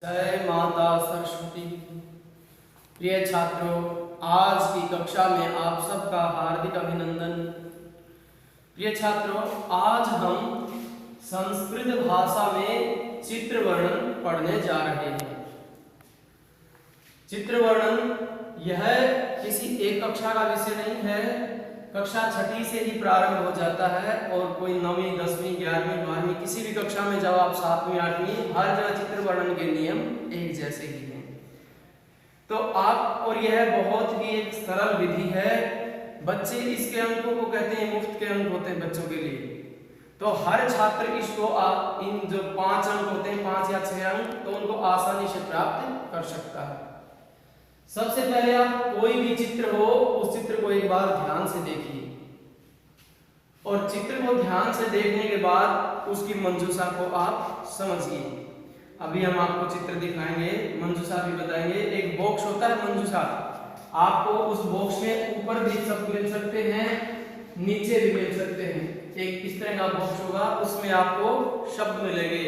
जय माता सरस्वती। प्रिय छात्रों, आज की कक्षा में आप सबका हार्दिक अभिनंदन। प्रिय छात्रों, आज हम संस्कृत भाषा में चित्र वर्णन पढ़ने जा रहे हैं। चित्र वर्णन यह किसी एक कक्षा का विषय नहीं है, कक्षा छठी से ही प्रारंभ हो जाता है और कोई 9वीं 10वीं 11वीं 12वीं किसी भी कक्षा में जब आप 7वीं 8वीं हर जगह चित्र वर्णन के नियम एक जैसे ही हैं। तो आप और यह बहुत ही एक सरल विधि है। बच्चे इसके अंकों को कहते हैं मुफ्त के अंक होते हैं बच्चों के लिए। तो हर छात्र इसको आप इन जो 5 अंक होते हैं 5 या 6 अंक तो उनको आसानी से प्राप्त कर सकता है। सबसे पहले आप कोई भी चित्र हो उस चित्र को एक बार ध्यान से देखिए और चित्र को ध्यान से देखने के बाद उसकी मंजूषा को आप समझिए। अभी हम आपको चित्र दिखाएंगे, मंजूषा भी बताएंगे। एक बॉक्स होता है मंजूषा, आपको उस बॉक्स में ऊपर भी शब्द मिल सकते हैं, नीचे भी मिल सकते हैं। एक इस तरह का बॉक्स होगा, उसमें आपको शब्द मिलेंगे।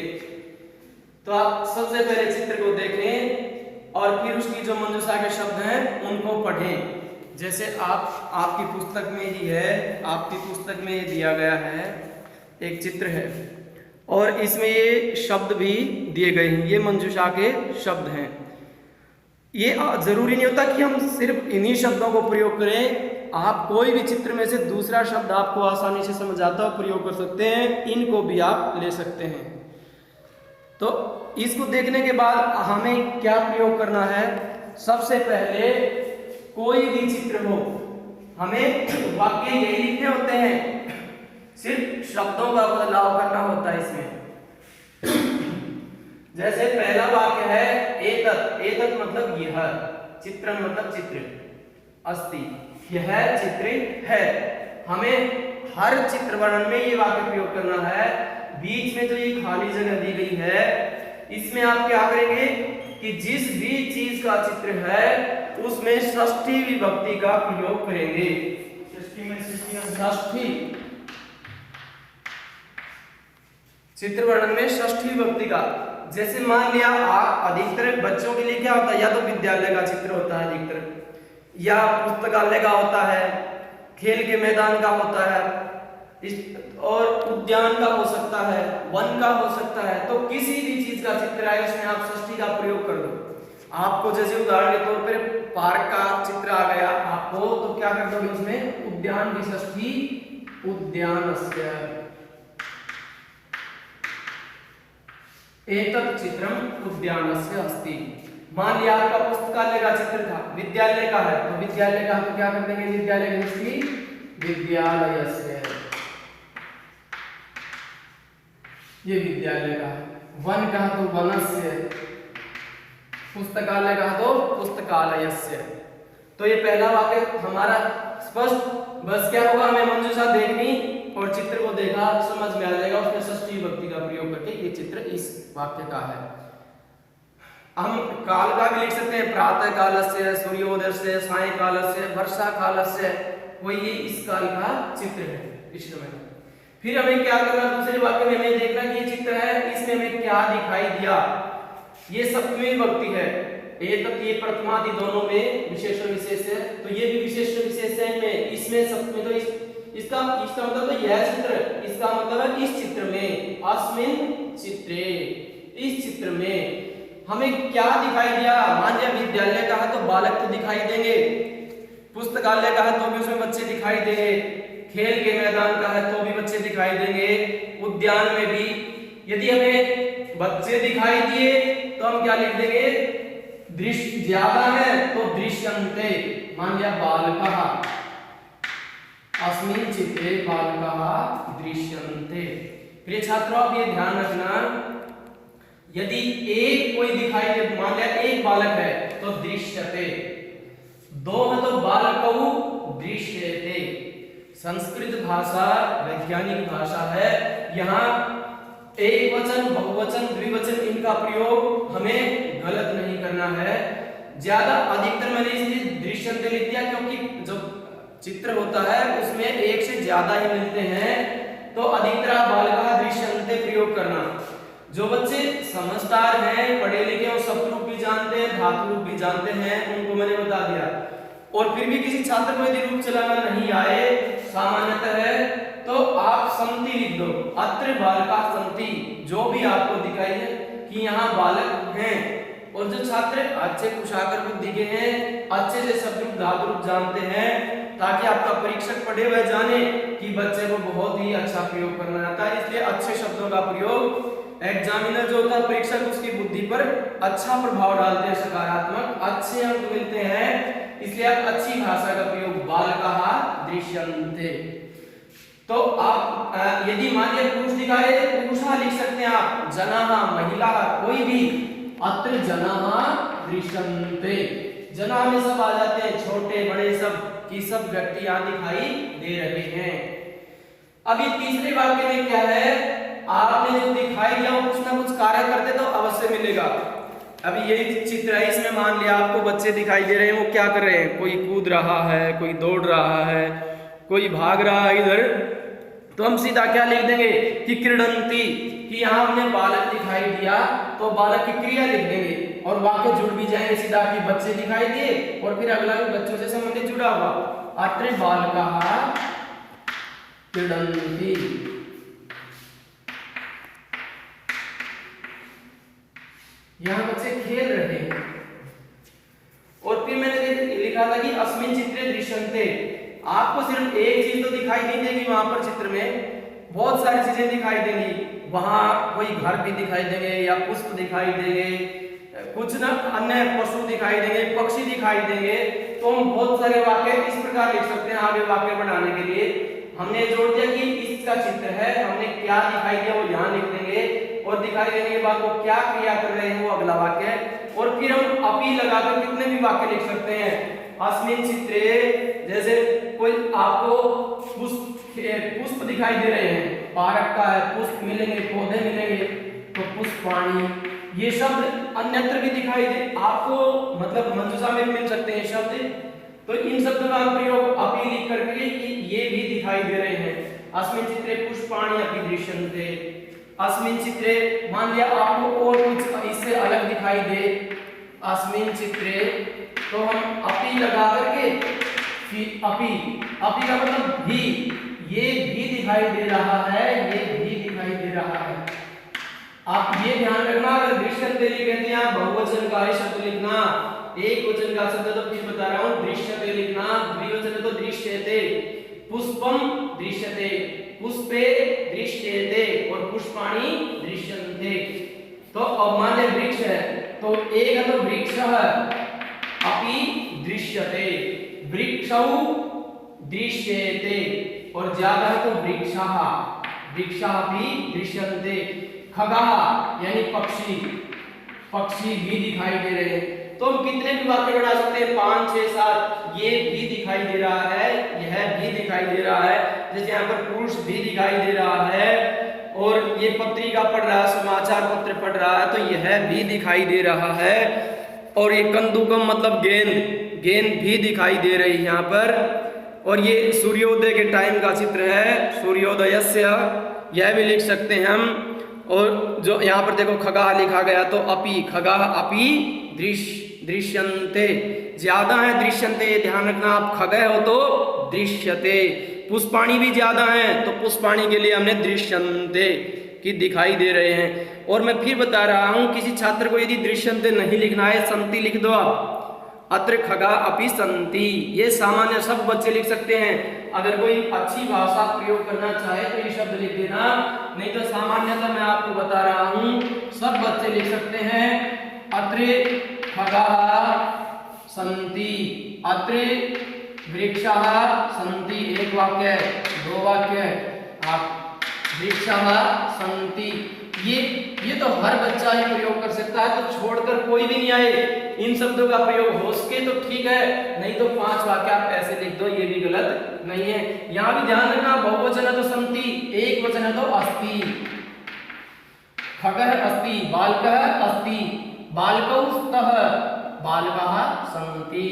तो आप सबसे पहले चित्र को देखें और फिर उसकी जो मंजूषा के शब्द हैं उनको पढ़ें। जैसे आपकी पुस्तक में ही है, आपकी पुस्तक में दिया गया है, एक चित्र है और इसमें ये शब्द भी दिए गए हैं, ये मंजूषा के शब्द हैं। ये जरूरी नहीं होता कि हम सिर्फ इन्हीं शब्दों को प्रयोग करें, आप कोई भी चित्र में से दूसरा शब्द आपको आसानी से समझ आता हो प्रयोग कर सकते हैं, इनको भी आप ले सकते हैं। तो इसको देखने के बाद हमें क्या प्रयोग करना है? सबसे पहले कोई भी चित्र हो, हमें वाक्य यही लिखने होते हैं, सिर्फ शब्दों का बदलाव करना होता है इसमें। जैसे पहला वाक्य है एतत्, एतत् मतलब यह, चित्रं मतलब चित्र, अस्ति यह चित्र है। हमें हर चित्र वर्णन में ये वाक्य प्रयोग करना है। बीच में जो ये खाली जगह दी गई है इसमें आप क्या करेंगे कि जिस भी चीज का चित्र है उसमें षष्ठी विभक्ति का प्रयोग करेंगे। षष्ठी चित्र वर्णन में षष्ठी विभक्ति का। जैसे मान लिया आप अधिकतर बच्चों के लिए क्या होता है, या तो विद्यालय का चित्र होता है अधिकतर, या पुस्तकालय का होता है, खेल के मैदान का होता है, और उद्यान का हो सकता है, वन का हो सकता है। तो किसी भी चीज का चित्र आए उसमें आप षष्ठी का प्रयोग कर दो। आपको जैसे उदाहरण के तौर पर पार्क का चित्र आ गया आपको, तो क्या कर दोगे उसमें उद्यान की षष्ठी उद्यानस्य। एतत् चित्रम उद्यानस्य अस्ति। मान लिया आपका पुस्तकालय का चित्र था, विद्यालय का है, तो विद्यालय का तो क्या कर देंगे, विद्यालय की षष्ठी विद्यालयस्य, ये विद्यालय का है। वन कहा तो वनस्य, पुस्तकालय कहा तो पुस्तकालयस्य। तो ये पहला वाक्य हमारा स्पष्ट। बस क्या होगा, हमें मंजूषा देखनी और चित्र को देखा समझ में आ जाएगा, उसमें षष्ठी विभक्ति का प्रयोग करके ये चित्र इस वाक्य का है। हम काल का भी लिख सकते हैं, प्रातः कालस्य, सूर्योदयस्य, सायंकालस्य, वर्षा कालस्य, वो ये इस काल का चित्र है इस समय। फिर हमें क्या करना, दूसरे वाक्य में हमें देखना कि ये चित्र है, इसमें हमें क्या दिखाई दिया। ये सप्तमी विभक्ति है, एतत् ये प्रथमादि दोनों में विशेषण विशेष है, तो ये भी विशेषण विशेष है में, इसमें सप्तमी, तो इसका मतलब तो यह चित्र, इसका मतलब है इस चित्र में, अस्मिन् चित्रे, इस चित्र में हमें क्या दिखाई दिया। मान लिया विद्यालय का है तो बालक तो दिखाई देंगे, पुस्तकालय का है तो भी उसमें बच्चे दिखाई देंगे, खेल के मैदान का है तो भी बच्चे दिखाई देंगे, उद्यान में भी। यदि हमें बच्चे दिखाई दिए तो हम क्या लिख देंगे, दृश्य ज्यादा है तो दृश्यन्ते। मान लिया बालकः, अस्मिन् चित्रे बालकः दृश्यन्ते। प्रिय छात्रों, आप ये ध्यान रखना, यदि एक कोई दिखाई दे, मान लिया एक बालक है तो दृश्यते, दो है तो बालकौ दृश्यते। संस्कृत भाषा वैज्ञानिक भाषा है, यहाँ एक वचन, बहुवचन, द्विवचन इनका प्रयोग हमें गलत नहीं करना है। ज्यादा अधिकतर मैंने इसलिए दृश्यन्ते लिख दिया क्योंकि जो चित्र होता है उसमें एक से ज्यादा ही मिलते हैं, तो अधिकतर आप बालकः दृश्यन्ते प्रयोग करना। जो बच्चे समझदार हैं, पढ़े लिखे और शब्द भी जानते हैं, धातु रूप भी जानते हैं, उनको मैंने बता दिया। और फिर भी किसी छात्र को यदि रूप चलाना नहीं आए सामान्यतः है तो आप संति लिख दो, अत्र बालका संति, जो भी आपको दिखाई है कि यहाँ बालक हैं। और जो छात्र अच्छे कुशाग्र बुद्धि के हैं, अच्छे से शब्द रूप धातु रूप जानते हैं, ताकि आपका परीक्षक पढ़े हुए जाने कि बच्चे को बहुत ही अच्छा प्रयोग करना आता है, इसलिए अच्छे शब्दों का प्रयोग एग्जामिनर जो होता है परीक्षक उसकी बुद्धि पर अच्छा प्रभाव डालते हैं, सकारात्मक अच्छे अंक मिलते हैं, इसलिए आप अच्छी भाषा का प्रयोग बालकाः दृश्यन्ते। तो आप यदि मान लिया पुरुष दिखा रहे हैं पुरुषः लिख सकते हैं आप, जनाः महिला कोई भी, अत्र जनाः दृश्यन्ते, जना में सब आ जाते हैं, छोटे बड़े सब की सब व्यक्ति यहाँ दिखाई दे रहे हैं। अब ये तीसरे वाक्य में क्या है, आपने जो दिखाई दिया वो कुछ ना कुछ कार्य करते तो अवश्य मिलेगा। अभी यही चित्र है, इसमें मान लिया आपको बच्चे दिखाई दे रहे हैं, वो क्या कर रहे हैं, कोई कूद रहा है, कोई दौड़ रहा है, कोई भाग रहा है इधर, तो हम सीधा क्या लिख देंगे कि क्रीडन्ति, कि यहाँ हमने बालक दिखाई दिया तो बालक की क्रिया लिख देंगे और वाक्य जुड़ भी जाएंगे सीधा कि बच्चे दिखाई दिए और फिर अगला भी बच्चों से संबंधित जुड़ा हुआ, अत्र बालकाः क्रीडन्ति। यहाँ बच्चे खेल रहे हैं। और फिर मैंने लिखा था कि अस्मिन् चित्रे दृश्यन्ते, आपको सिर्फ एक चीज तो दिखाई नहीं देगी, वहां पर चित्र में बहुत सारी चीजें दिखाई देंगी, वहां कोई घर भी दिखाई देंगे या पुष्प दिखाई देंगे, कुछ ना अन्य पशु दिखाई देंगे, पक्षी दिखाई देंगे, तो हम बहुत सारे वाक्य इस प्रकार लिख सकते हैं। आगे वाक्य बनाने के लिए हमने जोड़ दिया कि इसका चित्र है, हमने क्या दिखाई दिया वो यहाँ लिख देंगे और दिखाई देने के बाद वो क्या क्रिया कर रहे हैं वो अगला वाक्य, और फिर हम अपी लगाकर कितने भी वाक्य लिख सकते हैं। अस्मिन् चित्रे, जैसे कोई आपको पुष्प दिखाई दे रहे हैं, पार्क का है, पुष्प मिलेंगे, पौधे मिलेंगे, तो पुष्पाणि, ये शब्द अन्यत्र भी दिखाई दे आपको, मतलब मंजूषा में मिल सकते हैं शब्द, तो इन शब्दों का प्रयोग अपी लिख करके कि ये भी दिखाई दे रहे हैं। अस्मिन् चित्रे पुष्पाणि अपि दृश्यन्ते, अस्मिन् चित्रे मान लिया आपको और कुछ इससे अलग दिखाई दे, अस्मिन् चित्रे, तो हम अपी लगा करके फिर अपी, अपी का मतलब भी, ये भी दिखाई दे रहा है, ये भी दिखाई दे रहा है। आप ये ध्यान रखना, अगर दृश्यन्ते कहते हैं बहुवचन का ही शब्द लिखना, एक वचन का शब्द तो फिर बता रहा हूं दृश्यते लिखना, द्विवचन तो दृश्यते, पुष्पम दृश्यते, पुष्पे दृश्यते और पुष्पाणि दृश्यन्ते। तो अब मान ले वृक्ष है, तो एक है तो वृक्षः अपि दृश्यते, वृक्षौ दृश्यते, और ज्यादा है तो वृक्षः, वृक्षः अपि दृश्यन्ते। खगाः यानी पक्षी, पक्षी भी दिखाई दे रहे हैं। तो हम कितने भी वाक्य बना सकते हैं, 5, 6, 7, ये भी दिखाई दे रहा है, यह भी दिखाई दे रहा है, जैसे यहाँ पर पुरुष भी दिखाई दे रहा है, और ये पत्रिका पढ़ रहा है, समाचार पत्र पढ़ रहा है, तो यह भी दिखाई दे रहा है, और ये कंदुकम मतलब गेंद, गेंद भी दिखाई दे रही है यहाँ पर, और ये सूर्योदय के टाइम का चित्र है, सूर्योदयस्य, यह भी लिख सकते हैं हम। और जो यहाँ पर देखो खगाः लिखा गया, तो अपि, खगाः अपि दृश्यन्ते, ज्यादा है दृश्यन्ते, ध्यान रखना, आप खगः हो तो दृश्यते, पुष्पाणि भी ज्यादा है तो पुष्पाणि के लिए हमने दृश्यन्ते कि दिखाई दे रहे हैं। और मैं फिर बता रहा हूं, किसी छात्र को यदि दृश्यन्ते नहीं लिखना है, संति लिख दो आप, अत्र खगाः अपि सन्ति, ये सामान्य सब बच्चे लिख सकते हैं। अगर कोई अच्छी भाषा प्रयोग करना चाहे तो ये शब्द लिख देना, नहीं तो सामान्यतः मैं आपको बता रहा हूं सब बच्चे लिख सकते हैं, अत्र खगाः सन्ति, अत्र वृक्षाः सन्ति, एक वाक्य, 2 वाक्य, आप वृक्षाः सन्ति, ये तो हर बच्चा ही प्रयोग कर सकता है, तो छोड़कर कोई भी नहीं आए। इन शब्दों का प्रयोग हो सके तो ठीक है, नहीं तो 5 वाक्य आप ऐसे लिख दो, ये भी गलत नहीं है। यहाँ भी ध्यान रखना, बहुवचन है तो सन्ति, एक वचन है तो अस्ति, खगः अस्ति, बालकः अस्ति, बालकौ स्तः, बालकाः सन्ति,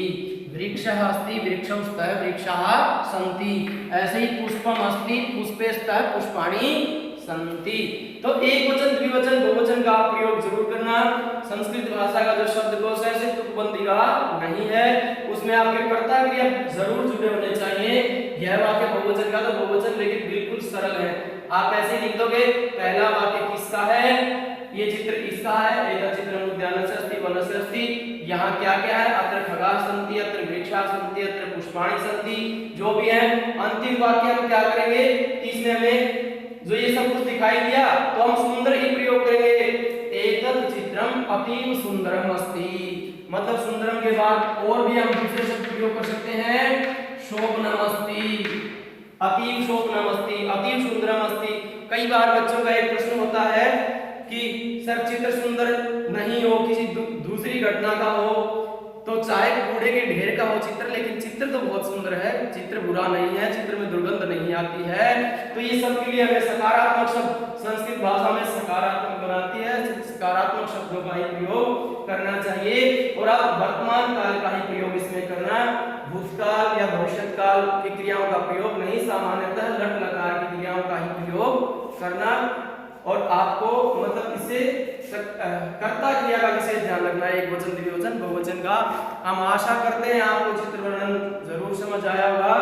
वृक्षः अस्ति, वृक्षौ स्तः, वृक्षाः सन्ति। ऐसे ही पुष्पम अस्ति, पुष्पे स्तः, पुष्पाणि सन्ति। तो एक वचन, द्विवचन, बहुवचन का आप प्रयोग जरूर करना। संस्कृत भाषा का जो शब्दकोश है सिर्फ तुकबंदी का नहीं है, उसमें आपके कर्ता क्रिया जरूर जुड़े होने चाहिए। यह वाक्य बहुवचन का तो बहुवचन लेकिन बिल्कुल सरल है, आप ऐसे लिख दोगे पहला वाक्य किसका है, ये चित्र किसका है, एतत् चित्रम् उद्यानस्य अस्ति वनस्य अस्ति। यहाँ क्या क्या है, अत्र खगाः सन्ति, अत्र वृक्षाः सन्ति, अत्र पुष्पाणि सन्ति, जो भी है। अंतिम वाक्य हम क्या करेंगे, तीसरे में जो ये सब कुछ दिखाई दिया तो हम सुंदर ही प्रयोग करेंगे। एतत् चित्रम् अतीव सुंदरम् अस्ति, मतलब सुंदरम के बाद और भी हम दूसरे शब्द प्रयोग कर सकते हैं, शोभनम् अस्ति, अतीव शोभनम् अस्ति, अतीव सुंदरम् अस्ति। कई बार बच्चों का एक प्रश्न होता है कि सर चित्र सुंदर नहीं हो, किसी दूसरी घटना का हो, तो चाहे कूड़े के ढेर का हो चित्र, लेकिन चित्र तो बहुत सुंदर है, चित्र बुरा नहीं है, चित्र में दुर्गंध नहीं आती है। तो ये सब के लिए हमें सकारात्मक शब्द, संस्कृत भाषा में सकारात्मक बनाती है, सकारात्मक शब्दों का ही प्रयोग करना चाहिए। और आप वर्तमान काल का ही प्रयोग इसमें करना, भूतकाल या भविष्यत काल की क्रियाओं का प्रयोग नहीं, सामान्यतः लट लकार की क्रियाओं का ही प्रयोग करना। और आपको मतलब इससे कर्ता क्रिया का विशेष ध्यान रखना है, एक वचन, द्विवचन, बहुवचन का। हम आशा करते हैं आपको चित्र वर्णन जरूर समझ आया होगा।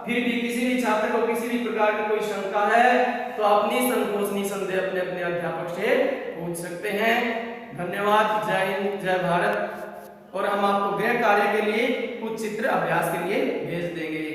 फिर भी किसी भी छात्र को किसी भी प्रकार की कोई शंका है तो अपनी संकोच निसंदेह अपने अपने अध्यापक से पूछ सकते हैं। धन्यवाद, जय हिंद, जय भारत। और हम आपको गृह कार्य के लिए कुछ चित्र अभ्यास के लिए भेज देंगे।